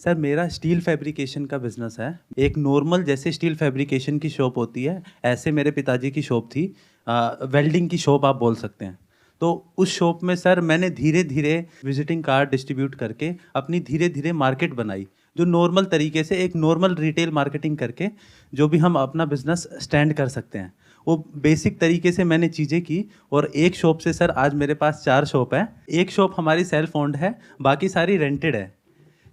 Sir मेरा steel fabrication का business है। एक नॉर्मल जैसे स्टील फैब्रिकेशन की शॉप होती है, ऐसे मेरे पिताजी की शॉप थी। वेल्डिंग की शॉप आप बोल सकते हैं। तो उस शॉप में सर मैंने धीरे धीरे विजिटिंग कार्ड डिस्ट्रीब्यूट करके अपनी धीरे धीरे मार्केट बनाई, जो नॉर्मल तरीके से एक नॉर्मल रिटेल मार्केटिंग करके जो भी हम अपना बिजनेस स्टैंड कर सकते हैं, वो बेसिक तरीके से मैंने चीज़ें की। और एक शॉप से सर आज मेरे पास 4 शॉप है। एक शॉप हमारी सेल्फ ओन्ड है, बाकी सारी रेंटेड है।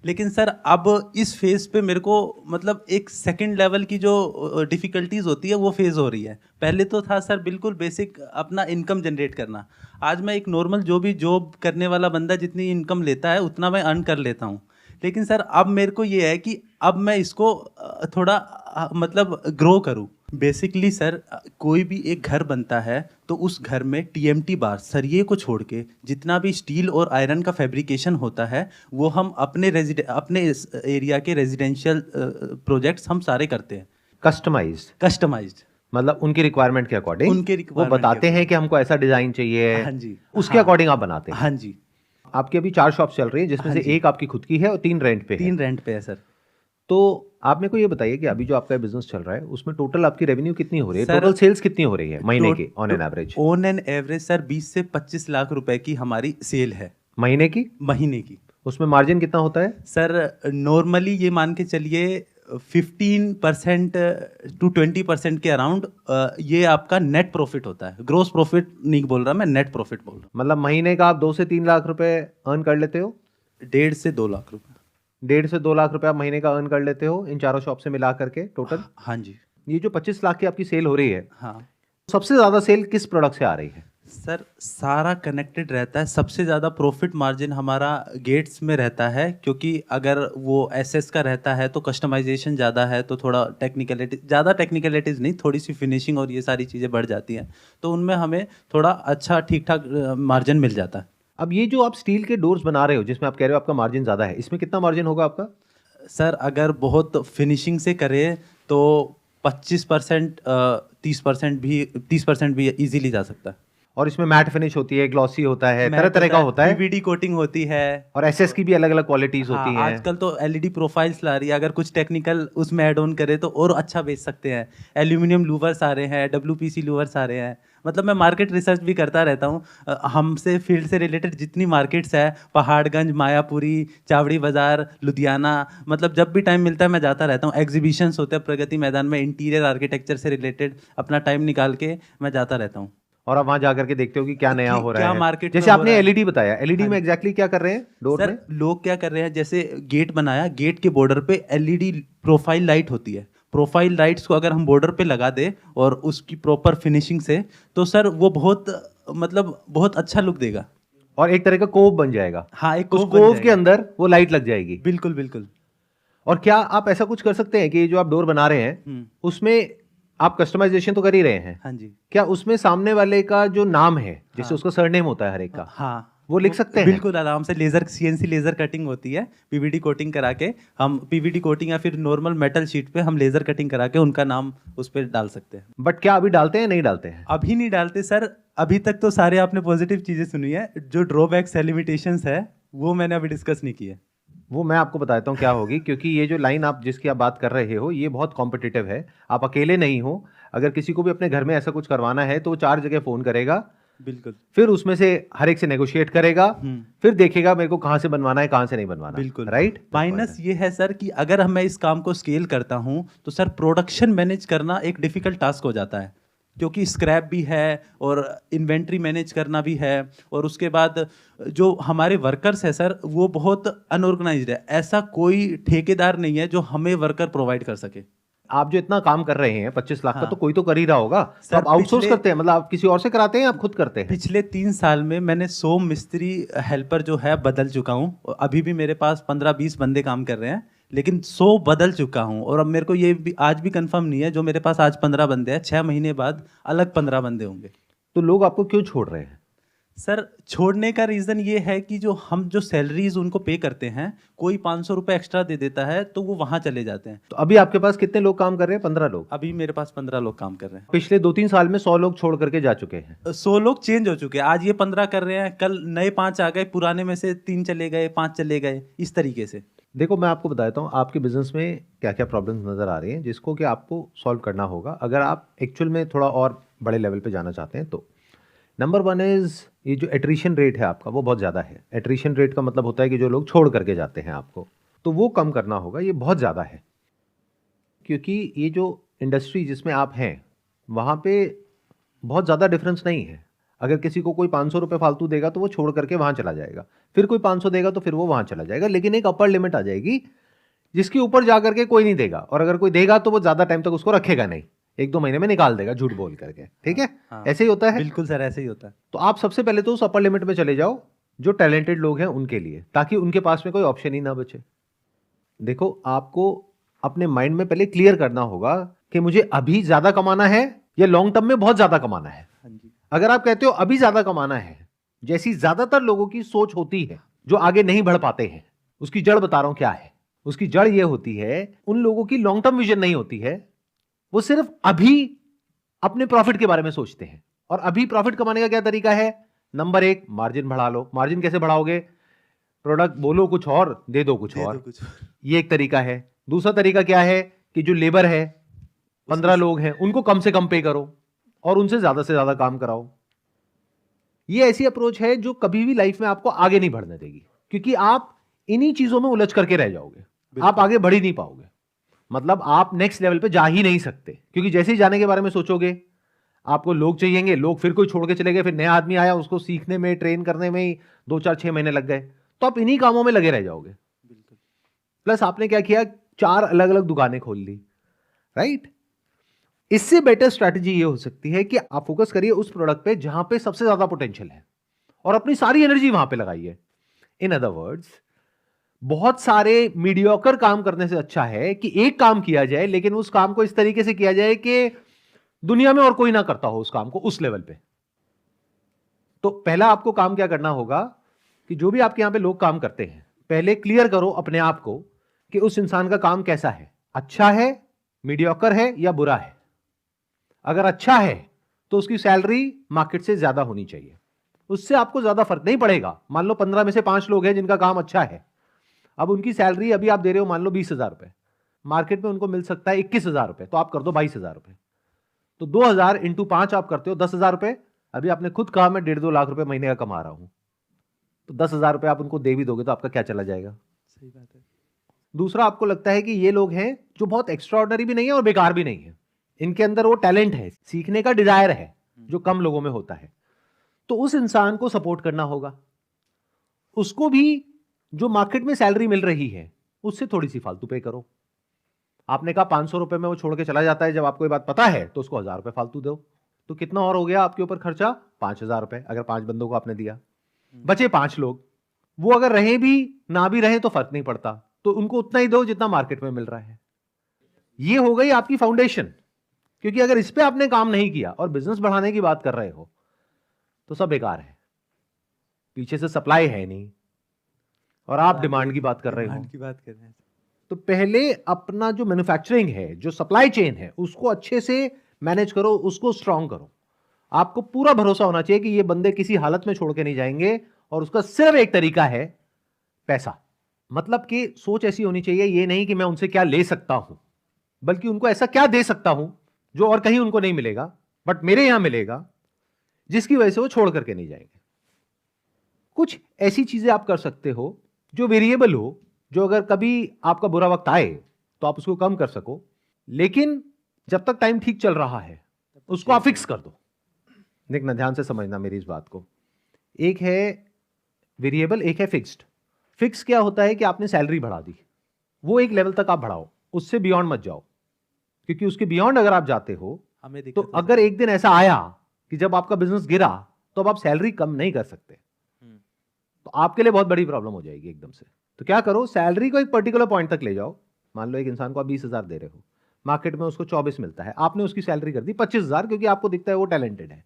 लेकिन सर अब इस फेज़ पे मेरे को मतलब एक सेकंड लेवल की जो डिफ़िकल्टीज़ होती है वो फेज़ हो रही है। पहले तो था सर बिल्कुल बेसिक अपना इनकम जनरेट करना। आज मैं एक नॉर्मल जो भी जॉब करने वाला बंदा जितनी इनकम लेता है उतना मैं अर्न कर लेता हूँ। लेकिन सर अब मेरे को ये है कि अब मैं इसको थोड़ा मतलब ग्रो करूँ। बेसिकली सर कोई भी एक घर बनता है तो उस घर में टीएमटी बार सरिये को छोड़ के जितना भी स्टील और आयरन का फैब्रिकेशन होता है वो हम अपने इस एरिया के रेजिडेंशियल प्रोजेक्ट्स हम सारे करते हैं। कस्टमाइज्ड मतलब उनकी रिक्वायरमेंट के अकॉर्डिंग उनके वो रिक्वायरमेंट बताते हैं कि हमको ऐसा डिजाइन चाहिए। हाँ जी, उसके हाँ, अकॉर्डिंग आप बनाते हैं। हाँ जी, आपकी अभी 4 शॉप चल रही है जिसमें हाँ से जी। एक आपकी खुद की है और 3 रेंट पे है। 3 रेंट पे है सर। तो आप मेरे को ये बताइए कि अभी जो आपका बिजनेस चल रहा है उसमें टोटल आपकी रेवेन्यू कितनी हो रही है? सर, टोटल सेल्स कितनी हो रही है महीने की on an average? On an average sir 20 से 25 लाख रुपए की हमारी सेल है महीने की? महीने की। उसमें मार्जिन कितना होता है? सर नॉर्मली ये मान के चलिए 15% टू 20% के अराउंड ये आपका नेट प्रॉफिट होता है। ग्रोस प्रॉफिट नहीं बोल रहा मैं, नेट प्रॉफिट बोल रहा मतलब महीने का आप 2 से 3 लाख रुपए अर्न कर लेते हो? हूँ। 1.5 से 2 लाख रुपए। 1.5 से 2 लाख रुपए आप महीने का अर्न कर लेते हो इन चारों शॉप से मिला करके टोटल? हाँ जी। ये जो 25 लाख की आपकी सेल हो रही है, हाँ सबसे ज्यादा सेल किस प्रोडक्ट से आ रही है? सर सारा कनेक्टेड रहता है। सबसे ज़्यादा प्रॉफिट मार्जिन हमारा गेट्स में रहता है, क्योंकि अगर वो एसएस का रहता है तो कस्टमाइजेशन ज़्यादा है, तो थोड़ा टेक्निकलिटीज़ नहीं, थोड़ी सी फिनिशिंग और ये सारी चीज़ें बढ़ जाती हैं, तो उनमें हमें थोड़ा अच्छा ठीक ठाक मार्जिन मिल जाता है। अब ये जो आप स्टील के डोर्स बना रहे हो जिसमें आप कह रहे हो आपका मार्जिन ज्यादा है, इसमें कितना मार्जिन होगा आपका? सर अगर बहुत फिनिशिंग से करें तो 25% 30% भी इजीली जा सकता है। और इसमें मैट फिनिश होती है, ग्लॉसी होता है, तरह तरह का होता है, पीवीडी कोटिंग होती है और एसएस की भी अलग अलग क्वालिटीज हाँ, होती हैं। आजकल तो एलईडी प्रोफाइल्स ला रही है, अगर कुछ टेक्निकल उसमें ऐड ऑन करे तो और अच्छा बेच सकते हैं। एल्यूमिनियम लूवर्स आ रहे हैं, डब्ल्यूपीसी लूवर्स आ रहे हैं। मतलब मैं मार्केट रिसर्च भी करता रहता हूँ। हमसे फील्ड से रिलेटेड जितनी मार्केट्स है, पहाड़गंज, मायापुरी, चावड़ी बाजार, लुधियाना, मतलब जब भी टाइम मिलता है मैं जाता रहता हूँ। एग्जीबिशंस होते हैं प्रगति मैदान में, इंटीरियर आर्किटेक्चर से रिलेटेड अपना टाइम निकाल के मैं जाता रहता हूँ। और आप वहां जाकर के देखते हो कि क्या नया हो रहा क्या है। मार्केट जैसे में हो आपने रहा है। एलईडी बताया, एलईडी हाँ में जी। एग्जैक्टली क्या कर रहे हैं डोर सर में? लोग क्या कर रहे हैं, जैसे गेट बनाया, गेट के बॉर्डर पे एलईडी प्रोफाइल लाइट होती है। प्रोफाइल लाइट्स को अगर हम बॉर्डर पे लगा दे और उसकी प्रॉपर फिनिशिंग से, तो सर वो बहुत मतलब बहुत अच्छा लुक देगा। और एक तरह का कोव बन जाएगा। हाँ, एक उस कोव बन कोव के जाएगा। अंदर वो लाइट लग जाएगी। बिल्कुल बिल्कुल। और क्या आप ऐसा कुछ कर सकते हैं कि जो आप डोर बना रहे हैं उसमें आप कस्टमाइजेशन तो कर ही रहे हैं, हाँ जी। क्या उसमें सामने वाले का जो नाम है, जैसे हाँ। उसका सरनेम होता है हर एक का, हाँ वो लिख सकते हैं? बिल्कुल आराम से। लेजर सीएनसी लेजर कटिंग होती है, पीवीडी कोटिंग करा के हम पीवीडी कोटिंग या फिर नॉर्मल मेटल शीट पे हम लेजर कटिंग करा के उनका नाम उस पर डाल सकते हैं। बट क्या अभी डालते हैं, नहीं डालते हैं? अभी नहीं डालते सर। अभी तक तो सारे आपने पॉजिटिव चीजें सुनी है, जो ड्रॉबैक्स है, लिमिटेशंस है, वो मैंने अभी डिस्कस नहीं की है। वो मैं आपको बताता हूँ क्या होगी, क्योंकि ये जो लाइन आप जिसकी आप बात कर रहे हो ये बहुत कॉम्पिटिटिव है। आप अकेले नहीं हो। अगर किसी को भी अपने घर में ऐसा कुछ करवाना है तो वो 4 जगह फोन करेगा, बिल्कुल। फिर उसमें से हर एक से नेगोशिएट करेगा, फिर देखेगा मेरे को कहाँ से बनवाना है, कहाँ से नहीं बनवाना। बिल्कुल राइट। माइनस ये है सर कि अगर मैं इस काम को स्केल करता हूँ तो सर प्रोडक्शन मैनेज करना एक डिफिकल्ट टास्क हो जाता है, क्योंकि स्क्रैप भी है और इन्वेंट्री मैनेज करना भी है। और उसके बाद जो हमारे वर्कर्स है सर वो बहुत अनऑर्गेनाइज्ड है। ऐसा कोई ठेकेदार नहीं है जो हमें वर्कर प्रोवाइड कर सके। आप जो इतना काम कर रहे हैं 25 लाख का, हाँ। तो कोई तो कर ही रहा होगा। तो सर आप आउटसोर्स पिछले- करते हैं, मतलब आप किसी और से कराते हैं, आप खुद करते हैं? पिछले 3 साल में मैंने 100 मिस्त्री हेल्पर जो है बदल चुका हूँ। अभी भी मेरे पास 15-20 बंदे काम कर रहे हैं, लेकिन 100 बदल चुका हूँ। और अब मेरे को ये भी आज भी कंफर्म नहीं है, जो मेरे पास आज 15 बंदे हैं, 6 महीने बाद अलग 15 बंदे होंगे। तो लोग आपको क्यों छोड़ रहे हैं? सर छोड़ने का रीज़न ये है कि हम जो सैलरीज उनको पे करते हैं, कोई 500 रुपये एक्स्ट्रा दे देता है तो वो वहाँ चले जाते हैं। तो अभी आपके पास कितने लोग काम कर रहे हैं? 15 लोग। अभी मेरे पास 15 लोग काम कर रहे हैं। पिछले 2-3 साल में 100 लोग छोड़ करके जा चुके हैं। 100 लोग चेंज हो चुके हैं। आज ये 15 कर रहे हैं, कल नए 5 आ गए, पुराने में से 3 चले गए, 5 चले गए, इस तरीके से। देखो मैं आपको बताता हूँ आपके बिजनेस में क्या क्या प्रॉब्लम्स नज़र आ रही हैं जिसको कि आपको सॉल्व करना होगा अगर आप एक्चुअल में थोड़ा और बड़े लेवल पे जाना चाहते हैं तो। नंबर वन इज़ ये जो एट्रिशन रेट है आपका वो बहुत ज़्यादा है। एट्रिशन रेट का मतलब होता है कि जो लोग छोड़ करके जाते हैं आपको, तो वो कम करना होगा, ये बहुत ज़्यादा है। क्योंकि ये जो इंडस्ट्री जिसमें आप हैं वहाँ पे बहुत ज़्यादा डिफरेंस नहीं है। अगर किसी को कोई 500 रुपये फालतू देगा तो वो छोड़ करके वहाँ चला जाएगा, फिर कोई 500 देगा तो फिर वो वहाँ चला जाएगा, लेकिन एक अपर लिमिट आ जाएगी जिसके ऊपर जा करके कोई नहीं देगा, और अगर कोई देगा तो वो ज़्यादा टाइम तक उसको रखेगा नहीं, 1-2 महीने में निकाल देगा झूठ बोल करके। ठीक है, हाँ, ऐसे ही होता है। बिल्कुल सर, ऐसे ही होता है। तो आप सबसे पहले तो उस अपर लिमिट में चले जाओ जो टैलेंटेड लोग हैं उनके लिए, ताकि उनके पास में कोई ऑप्शन ही ना बचे। देखो आपको अपने माइंड में पहले क्लियर करना होगा कि मुझे अभी ज्यादा कमाना है या लॉन्ग टर्म में बहुत ज्यादा कमाना है। हाँ जी। अगर आप कहते हो अभी ज्यादा कमाना है, जैसी ज्यादातर लोगों की सोच होती है जो आगे नहीं बढ़ पाते हैं, उसकी जड़ बता रहा हूं क्या है। उसकी जड़ यह होती है, उन लोगों की लॉन्ग टर्म विजन नहीं होती है, वो सिर्फ अभी अपने प्रॉफिट के बारे में सोचते हैं। और अभी प्रॉफिट कमाने का क्या तरीका है? नंबर 1, मार्जिन बढ़ा लो। मार्जिन कैसे बढ़ाओगे? प्रोडक्ट बोलो कुछ और, दे दो कुछ दे और, दो कुछ। ये एक तरीका है। दूसरा तरीका क्या है कि जो लेबर है 15 लोग हैं उनको कम से कम पे करो और उनसे ज्यादा से ज्यादा काम कराओ। ये ऐसी अप्रोच है जो कभी भी लाइफ में आपको आगे नहीं बढ़ने देगी, क्योंकि आप इन्हीं चीजों में उलझ करके रह जाओगे, आप आगे बढ़ ही नहीं पाओगे। मतलब आप नेक्स्ट लेवल पे जा ही नहीं सकते, क्योंकि जैसे ही जाने के बारे में सोचोगे आपको लोग चाहिएंगे, लोग फिर कोई छोड़ के चले गए, फिर नया आदमी आया, उसको सीखने में ट्रेन करने में ही 2-4-6 महीने लग गए, तो आप इन्हीं कामों में लगे रह जाओगे। बिल्कुल। प्लस आपने क्या किया, 4 अलग अलग दुकानें खोल ली, राइट। इससे बेटर स्ट्रैटेजी ये हो सकती है कि आप फोकस करिए उस प्रोडक्ट पे जहां पे सबसे ज्यादा पोटेंशियल है और अपनी सारी एनर्जी वहां पे लगाइए। इन अदर वर्ड्स, बहुत सारे मीडियोकर काम करने से अच्छा है कि एक काम किया जाए, लेकिन उस काम को इस तरीके से किया जाए कि दुनिया में और कोई ना करता हो उस काम को उस लेवल पे। तो पहला आपको काम क्या करना होगा कि जो भी आपके यहां पे लोग काम करते हैं, पहले क्लियर करो अपने आप को कि उस इंसान का काम कैसा है, अच्छा है, मीडियोकर है या बुरा है। अगर अच्छा है तो उसकी सैलरी मार्केट से ज्यादा होनी चाहिए, उससे आपको ज्यादा फर्क नहीं पड़ेगा। मान लो 15 में से 5 लोग हैं जिनका काम अच्छा है, अब उनकी सैलरी अभी आप दे रहे हो मान लो 20,000 रुपए, मार्केट में उनको मिल सकता है 21,000 रुपए, तो आप कर दो 22,000 रुपए। तो 2,000 इंटू 5 आप करते हो 10,000 रुपए। अभी आपने खुद कहा मैं 1.5-2 लाख रुपए महीने का कमा रहा हूं, तो 10,000 रुपए आप उनको दे भी दोगे तो आपका क्या चला जाएगा? सही बात है। दूसरा, आपको लगता है कि ये लोग हैं जो बहुत एक्स्ट्राऑर्डिनरी भी नहीं है और बेकार भी नहीं है, इनके अंदर वो टैलेंट है, सीखने का डिजायर है जो कम लोगों में होता है, तो उस इंसान को सपोर्ट करना होगा। उसको भी जो मार्केट में सैलरी मिल रही है उससे थोड़ी सी फालतू पे करो। आपने कहा 500 रुपए में वो छोड़ के चला जाता है, जब आपको ये बात पता है तो उसको 1,000 रुपए फालतू दो, तो कितना और हो गया आपके ऊपर खर्चा? 5,000 रुपए। अगर 5 बंदों को आपने दिया, बचे 5 लोग, वो अगर रहे भी ना भी रहे तो फर्क नहीं पड़ता, तो उनको उतना ही दो जितना मार्केट में मिल रहा है। ये हो गई आपकी फाउंडेशन। क्योंकि अगर इस पे आपने काम नहीं किया और बिजनेस बढ़ाने की बात कर रहे हो तो सब बेकार है, पीछे से सप्लाई है नहीं और आप डिमांड की बात कर रहे हो। डिमांड की बात कर रहे हैं। तो पहले अपना जो मैन्युफैक्चरिंग है, जो सप्लाई चेन है, उसको अच्छे से मैनेज करो, उसको स्ट्रांग करो। आपको पूरा भरोसा होना चाहिए कि ये बंदे किसी हालत में छोड़ के नहीं जाएंगे, और उसका सिर्फ एक तरीका है, पैसा। मतलब कि सोच ऐसी होनी चाहिए, ये नहीं कि मैं उनसे क्या ले सकता हूं, बल्कि उनको ऐसा क्या दे सकता हूं जो और कहीं उनको नहीं मिलेगा बट मेरे यहां मिलेगा, जिसकी वजह से वो छोड़ करके नहीं जाएंगे। कुछ ऐसी चीजें आप कर सकते हो जो वेरिएबल हो, जो अगर कभी आपका बुरा वक्त आए तो आप उसको कम कर सको, लेकिन जब तक टाइम ठीक चल रहा है उसको आप फिक्स कर दो। देखना, ध्यान से समझना मेरी इस बात को। एक है वेरिएबल, एक है फिक्स्ड। फिक्स क्या होता है कि आपने सैलरी बढ़ा दी, वो एक लेवल तक आप बढ़ाओ, उससे बियॉन्ड मत जाओ, क्योंकि उसके बियॉन्ड अगर आप जाते हो हमें तो दिक्कत हो अगर एक दिन ऐसा आया कि जब आपका बिजनेस गिरा तो अब आप सैलरी कम नहीं कर सकते, तो आपके लिए बहुत बड़ी प्रॉब्लम हो जाएगी एकदम से। तो क्या करो, सैलरी को एक पर्टिकुलर पॉइंट तक ले जाओ। मान लो एक इंसान को आप 20,000 दे रहे हो, मार्केट में उसको 24 मिलता है, आपने उसकी सैलरी कर दी 25,000, क्योंकि आपको दिखता है वो टैलेंटेड है।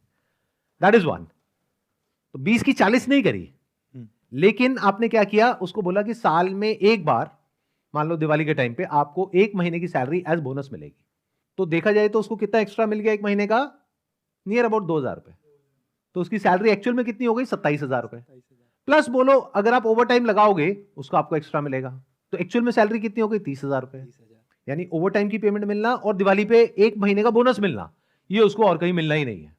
That is one. तो 20 की 40 नहीं करी, लेकिन आपने क्या किया, उसको बोला कि साल में एक बार, मान लो दिवाली के टाइम पे, आपको 1 महीने की सैलरी एज बोनस मिलेगी। तो देखा जाए तो उसको कितना एक्स्ट्रा मिल गया 1 महीने का? नियर अबाउट 2,000 रुपए। तो उसकी सैलरी एक्चुअल में कितनी हो गई? 27,000 रुपए। प्लस बोलो अगर आप ओवर टाइम लगाओगे उसको आपको एक्स्ट्रा मिलेगा, तो एक्चुअल में सैलरी कितनी हो गई? 30,000 रुपए। यानी ओवर टाइम की पेमेंट मिलना और दिवाली पे 1 महीने का बोनस मिलना, ये उसको और कहीं मिलना ही नहीं है।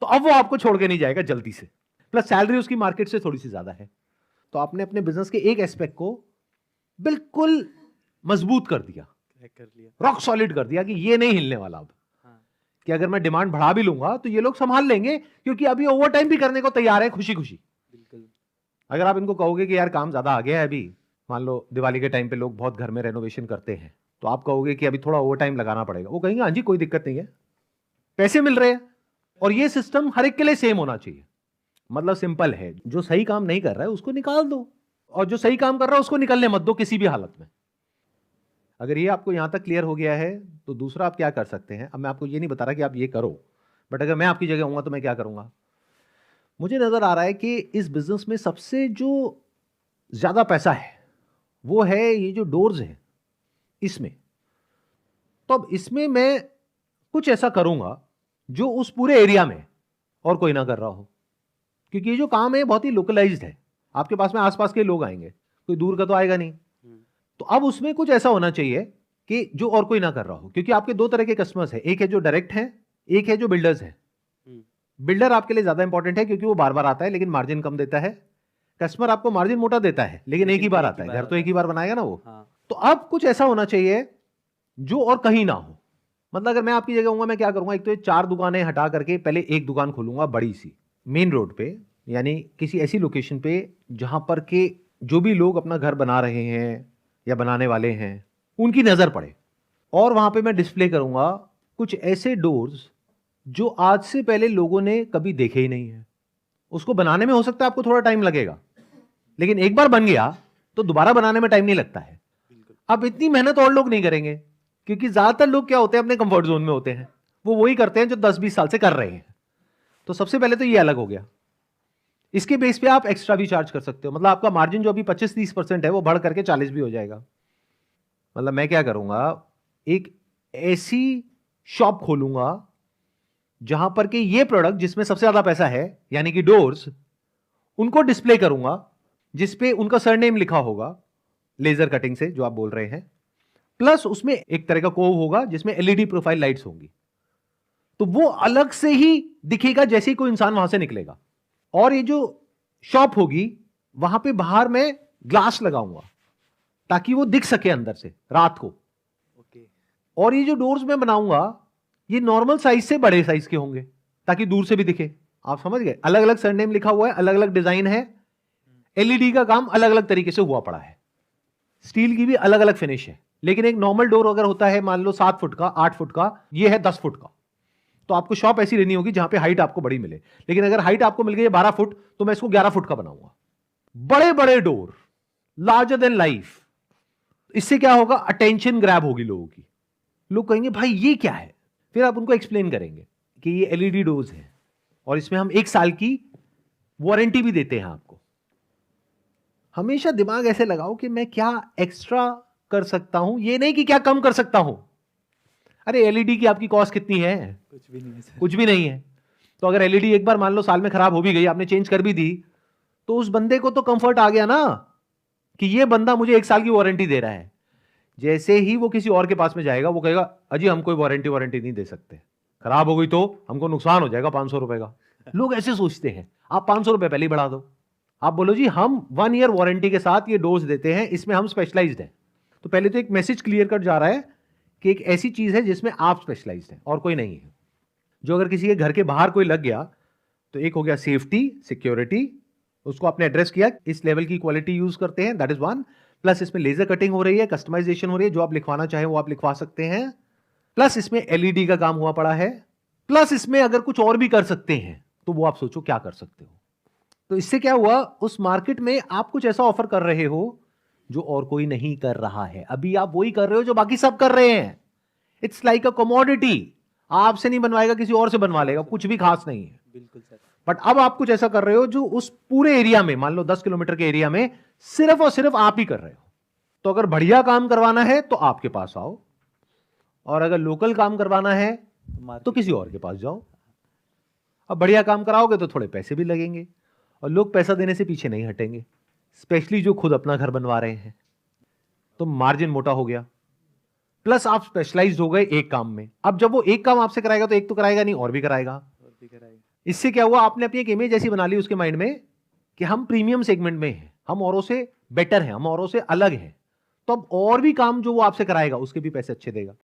तो अब वो आपको छोड़ के नहीं जाएगा जल्दी से। प्लस सैलरी उसकी मार्केट से थोड़ी सी ज्यादा है। तो आपने अपने बिजनेस के एक एस्पेक्ट को बिल्कुल मजबूत कर दिया, रॉक सॉलिड कर दिया कि ये नहीं हिलने वाला अब। कि अगर मैं डिमांड बढ़ा भी लूंगा तो ये लोग संभाल लेंगे, क्योंकि अभी ओवर टाइम भी करने को तैयार है खुशी खुशी। अगर आप इनको कहोगे कि यार काम ज्यादा आ गया है अभी, मान लो दिवाली के टाइम पे लोग बहुत घर में रेनोवेशन करते हैं, तो आप कहोगे कि अभी थोड़ा ओवर टाइम लगाना पड़ेगा, वो कहेंगे हाँ जी कोई दिक्कत नहीं है, पैसे मिल रहे हैं। और ये सिस्टम हर एक के लिए सेम होना चाहिए। मतलब सिंपल है, जो सही काम नहीं कर रहा है उसको निकाल दो, और जो सही काम कर रहा है उसको निकलने मत दो किसी भी हालत में। अगर ये आपको यहां तक क्लियर हो गया है तो दूसरा आप क्या कर सकते हैं। अब मैं आपको ये नहीं बता रहा कि आप ये करो, बट अगर मैं आपकी जगह होऊंगा तो मैं क्या करूंगा। मुझे नजर आ रहा है कि इस बिजनेस में सबसे जो ज्यादा पैसा है वो है ये जो डोर्स है इसमें। तो अब इसमें मैं कुछ ऐसा करूंगा जो उस पूरे एरिया में और कोई ना कर रहा हो, क्योंकि ये जो काम है बहुत ही लोकलाइज्ड है। आपके पास में आसपास के लोग आएंगे, कोई दूर का तो आएगा नहीं। तो अब उसमें कुछ ऐसा होना चाहिए कि जो और कोई ना कर रहा हो, क्योंकि आपके दो तरह के कस्टमर्स हैं, एक है जो डायरेक्ट है, एक है जो बिल्डर्स है। बिल्डर आपके लिए ज्यादा इंपॉर्टेंट है क्योंकि वो बार बार आता है लेकिन मार्जिन कम देता है। कस्टमर आपको मार्जिन मोटा देता है लेकिन एक ही बार आता है, घर तो एक ही बार बनाएगा ना वो। तो अब कुछ ऐसा होना चाहिए जो और कहीं ना हो। मतलब अगर मैं आपकी जगह होऊंगा मैं क्या करूंगा, एक तो ये 4 दुकानें हटा करके पहले एक दुकान खोलूंगा बड़ी सी मेन रोड पे, यानी किसी ऐसी लोकेशन पे जहां पर के जो भी लोग अपना घर बना रहे हैं या बनाने वाले हैं उनकी नजर पड़े। और वहां पे मैं डिस्प्ले करूंगा कुछ ऐसे डोर्स जो आज से पहले लोगों ने कभी देखे ही नहीं है। उसको बनाने में हो सकता है आपको थोड़ा टाइम लगेगा, लेकिन एक बार बन गया तो दोबारा बनाने में टाइम नहीं लगता है। अब इतनी मेहनत और लोग नहीं करेंगे, क्योंकि ज्यादातर लोग क्या होते हैं अपने कंफर्ट जोन में होते हैं, वो वही करते हैं जो 10-20 साल से कर रहे हैं। तो सबसे पहले तो ये अलग हो गया। इसके बेस पे आप एक्स्ट्रा भी चार्ज कर सकते हो। मतलब आपका मार्जिन जो अभी 25-30% है वो बढ़ करके 40 भी हो जाएगा। मतलब मैं क्या करूंगा, एक ऐसी शॉप खोलूंगा जहां पर कि ये प्रोडक्ट जिसमें सबसे ज्यादा पैसा है यानी कि डोर्स, उनको डिस्प्ले करूंगा जिसपे उनका सरनेम लिखा होगा लेजर कटिंग से जो आप बोल रहे हैं। प्लस उसमें एक तरह का कोव होगा जिसमें एलईडी प्रोफाइल लाइट्स होंगी, तो वो अलग से ही दिखेगा जैसे ही कोई इंसान वहां से निकलेगा। और ये जो शॉप होगी वहां पे बाहर में ग्लास लगाऊंगा ताकि वो दिख सके अंदर से रात को। और ये जो डोर्स मैं बनाऊंगा ये नॉर्मल साइज से बड़े साइज के होंगे ताकि दूर से भी दिखे। आप समझ गए, अलग अलग सरनेम लिखा हुआ है, अलग अलग डिजाइन है, एलईडी का काम अलग अलग तरीके से हुआ पड़ा है, स्टील की भी अलग अलग फिनिश है। लेकिन एक नॉर्मल डोर अगर होता है मान लो 7 फुट का, 8 फुट का, ये है 10 फुट का, तो आपको शॉप ऐसी लेनी होगी जहां पे हाइट आपको बड़ी मिले। लेकिन अगर हाइट आपको मिल गई 12 फुट तो मैं इसको 11 फुट का बनाऊंगा। बड़े बड़े डोर, लार्जर देन लाइफ। इससे क्या होगा, अटेंशन ग्रैब होगी लोगों की। लोग कहेंगे भाई ये क्या है, फिर आप उनको एक्सप्लेन करेंगे कि ये एलईडी डोर्स है और इसमें हम 1 साल की वारंटी भी देते हैं आपको। हमेशा दिमाग ऐसे लगाओ कि मैं क्या एक्स्ट्रा कर सकता हूं, ये नहीं कि क्या कम कर सकता हूं। अरे एलईडी की आपकी कॉस्ट कितनी है, कुछ भी नहीं है सर। कुछ भी नहीं है। तो अगर एलईडी एक बार मान लो साल में खराब हो भी गई, आपने चेंज कर भी दी, तो उस बंदे को तो कंफर्ट आ गया ना कि ये बंदा मुझे 1 साल की वारंटी दे रहा है। जैसे ही वो किसी और के पास में जाएगा वो कहेगा अजी हम कोई वारंटी नहीं दे सकते, खराब हो गई तो हमको नुकसान हो जाएगा 500 रुपए का। लोग ऐसे सोचते हैं। आप 500 रुपए पहले ही बढ़ा दो, आप बोलो जी हम 1 ईयर वारंटी के साथ ये डोज देते हैं, इसमें हम स्पेशलाइज्ड हैं। तो पहले तो एक मैसेज क्लियर कट जा रहा है कि एक ऐसी चीज है जिसमें आप स्पेशलाइज्ड हैं और कोई नहीं है। जो अगर किसी के घर के बाहर कोई लग गया तो एक हो गया सेफ्टी, सिक्योरिटी, उसको आपने एड्रेस किया, इस लेवल की क्वालिटी यूज करते हैं, दैट इज 1। प्लस इसमें लेजर कटिंग हो रही है, कस्टमाइजेशन हो रही है, जो आप लिखवाना चाहें वो आप लिखवा सकते हैं। प्लस इसमें एलईडी का काम हुआ पड़ा है। प्लस इसमें अगर कुछ और भी कर सकते हैं तो वो आप सोचो क्या कर सकते हो। तो इससे क्या हुआ, उस मार्केट में आप कुछ ऐसा ऑफर कर रहे हो जो और कोई नहीं कर रहा है। अभी आप वही कर रहे हो जो बाकी सब कर रहे हैं। इट्स लाइक अ कमोडिटी, आपसे नहीं बनवाएगा किसी और से बनवा लेगा, कुछ भी खास नहीं है। बिल्कुल सर। बट अब आप कुछ ऐसा कर रहे हो जो उस पूरे एरिया में, मान लो 10 किलोमीटर के एरिया में सिर्फ और सिर्फ आप ही कर रहे हो। तो अगर बढ़िया काम करवाना है तो आपके पास आओ, और अगर लोकल काम करवाना है तो किसी और के पास जाओ। अब बढ़िया काम कराओगे तो थोड़े पैसे भी लगेंगे, और लोग पैसा देने से पीछे नहीं हटेंगे, स्पेशली जो खुद अपना घर बनवा रहे हैं। तो मार्जिन मोटा हो गया, प्लस आप स्पेशलाइज्ड हो गए एक काम में। अब जब वो एक काम आपसे कराएगा तो एक तो कराएगा नहीं, और भी कराएगा। इससे क्या हुआ, आपने अपनी एक इमेज ऐसी बना ली उसके माइंड में कि हम प्रीमियम सेगमेंट में हैं, हम औरों से बेटर हैं, हम औरों से अलग हैं, तो अब और भी काम जो वो आपसे कराएगा उसके भी पैसे अच्छे देगा।